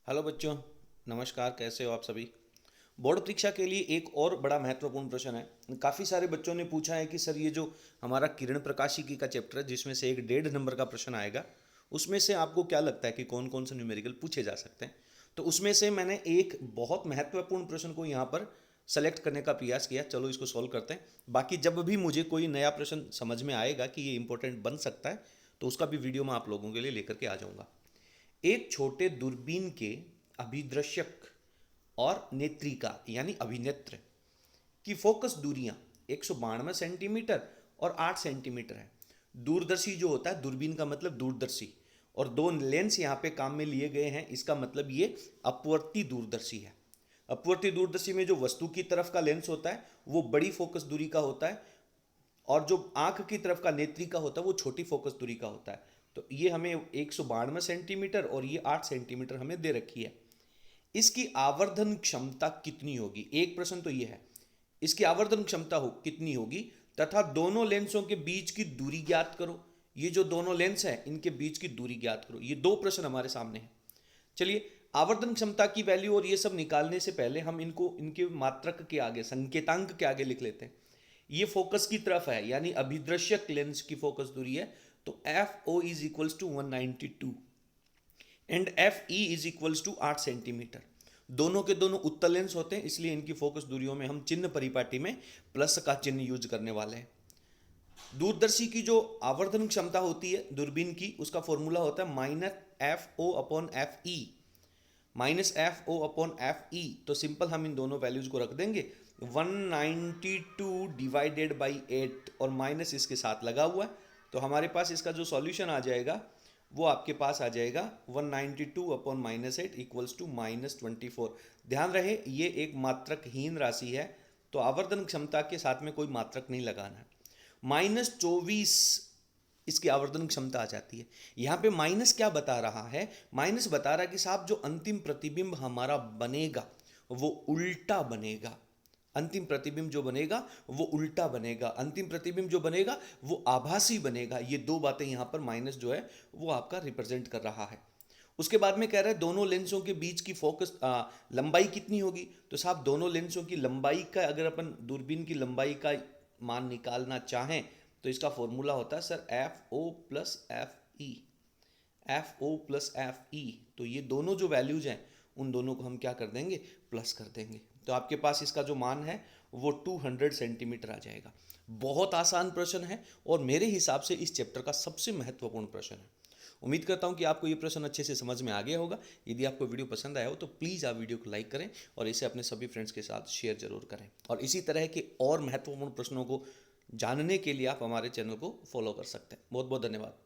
Hello बच्चों, नमस्कार। कैसे हो आप सभी। बोर्ड परीक्षा के लिए एक और बड़ा महत्वपूर्ण प्रश्न है। काफ़ी सारे बच्चों ने पूछा है कि सर ये जो हमारा किरण प्रकाशिकी का चैप्टर है जिसमें से एक 1.5 नंबर का प्रश्न आएगा, उसमें से आपको क्या लगता है कि कौन कौन से न्यूमेरिकल पूछे जा सकते हैं। तो उसमें से मैंने एक बहुत महत्वपूर्ण प्रश्न को यहाँ पर सेलेक्ट करने का प्रयास किया। चलो इसको सॉल्व करते हैं। बाकी जब भी मुझे कोई नया प्रश्न समझ में आएगा कि ये इंपॉर्टेंट बन सकता है तो उसका भी वीडियो मैं आप लोगों के लिए लेकर के आ जाऊँगा। एक छोटे दूरबीन के अभिदृश्यक और नेत्रिका यानी अभिनेत्र की फोकस दूरियां 192 सेंटीमीटर और 8 सेंटीमीटर है। दूरदर्शी जो होता है, दूरबीन का मतलब दूरदर्शी, और दो लेंस यहाँ पे काम में लिए गए हैं, इसका मतलब ये अपवर्ती दूरदर्शी है। अपवर्ती दूरदर्शी में जो वस्तु की तरफ का लेंस होता है वो बड़ी फोकस दूरी का होता है, और जो आंख की तरफ का नेत्रिका होता है वो छोटी फोकस दूरी का होता है। तो ये हमें 192 सेंटीमीटर और ये 8 सेंटीमीटर हमें दे रखी है। इसकी आवर्धन क्षमता कितनी होगी, एक प्रश्न तो ये है। इसकी आवर्धन क्षमता कितनी होगी तथा दोनों लेंसों के बीच की दूरी ज्ञात करो। ये जो दोनों लेंस हैं इनके बीच की दूरी ज्ञात करो। ये दो प्रश्न हमारे सामने हैं। चलिए, आवर्धन क्षमता की वैल्यू और ये सब निकालने से पहले हम इनको इनके मात्रक के आगे, संकेतांक के आगे लिख लेते हैं। ये फोकस की तरफ है यानी अभिदृश्यक लेंस की फोकस दूरी है, तो F O is equals to 192 and F E is equals to 8 centimetre. दोनों के दोनों उत्तल लेंस होते हैं, इसलिए इनकी फोकस दूरियों में हम चिन्ह परिपाटी में प्लस का चिन्ह यूज करने वाले हैं। दूरदर्शी की जो आवर्धन क्षमता होती है दूरबीन की, उसका फॉर्मूला होता है minus F O upon F E. Minus F O upon F E, तो सिंपल हम इन दोनों वैल्यूज को रख देंगे। 192 डिवाइडेड बाई 8 और माइनस इसके साथ लगा हुआ है, तो हमारे पास इसका जो सॉल्यूशन आ जाएगा वो आपके पास आ जाएगा 192 अपॉन माइनस 8 इक्वल्स टू -24। ध्यान रहे ये एक मात्रकहीन राशि है, तो आवर्धन क्षमता के साथ में कोई मात्रक नहीं लगाना है। -24 इसकी आवर्धन क्षमता आ जाती है। यहाँ पे माइनस क्या बता रहा है, माइनस बता रहा है कि साहब जो अंतिम प्रतिबिंब हमारा बनेगा वो उल्टा बनेगा। अंतिम प्रतिबिंब जो बनेगा वो उल्टा बनेगा, अंतिम प्रतिबिंब जो बनेगा वो आभासी बनेगा। ये दो बातें यहाँ पर माइनस जो है वो आपका रिप्रेजेंट कर रहा है। उसके बाद में कह रहा है दोनों लेंसों के बीच की फोकस लंबाई कितनी होगी। तो साहब दोनों लेंसों की लंबाई का, अगर अपन दूरबीन की लंबाई का मान निकालना चाहें तो इसका फॉर्मूला होता है sir F O plus F E. F O plus F E, तो ये दोनों जो वैल्यूज हैं उन दोनों को हम क्या कर देंगे, प्लस कर देंगे। तो आपके पास इसका जो मान है वो 200 सेंटीमीटर आ जाएगा। बहुत आसान प्रश्न है और मेरे हिसाब से इस चैप्टर का सबसे महत्वपूर्ण प्रश्न है। उम्मीद करता हूँ कि आपको ये प्रश्न अच्छे से समझ में आ गया होगा। यदि आपको वीडियो पसंद आया हो तो प्लीज़ आप वीडियो को लाइक करें और इसे अपने सभी फ्रेंड्स के साथ शेयर जरूर करें। और इसी तरह के और महत्वपूर्ण प्रश्नों को जानने के लिए आप हमारे चैनल को फॉलो कर सकते हैं। बहुत बहुत धन्यवाद।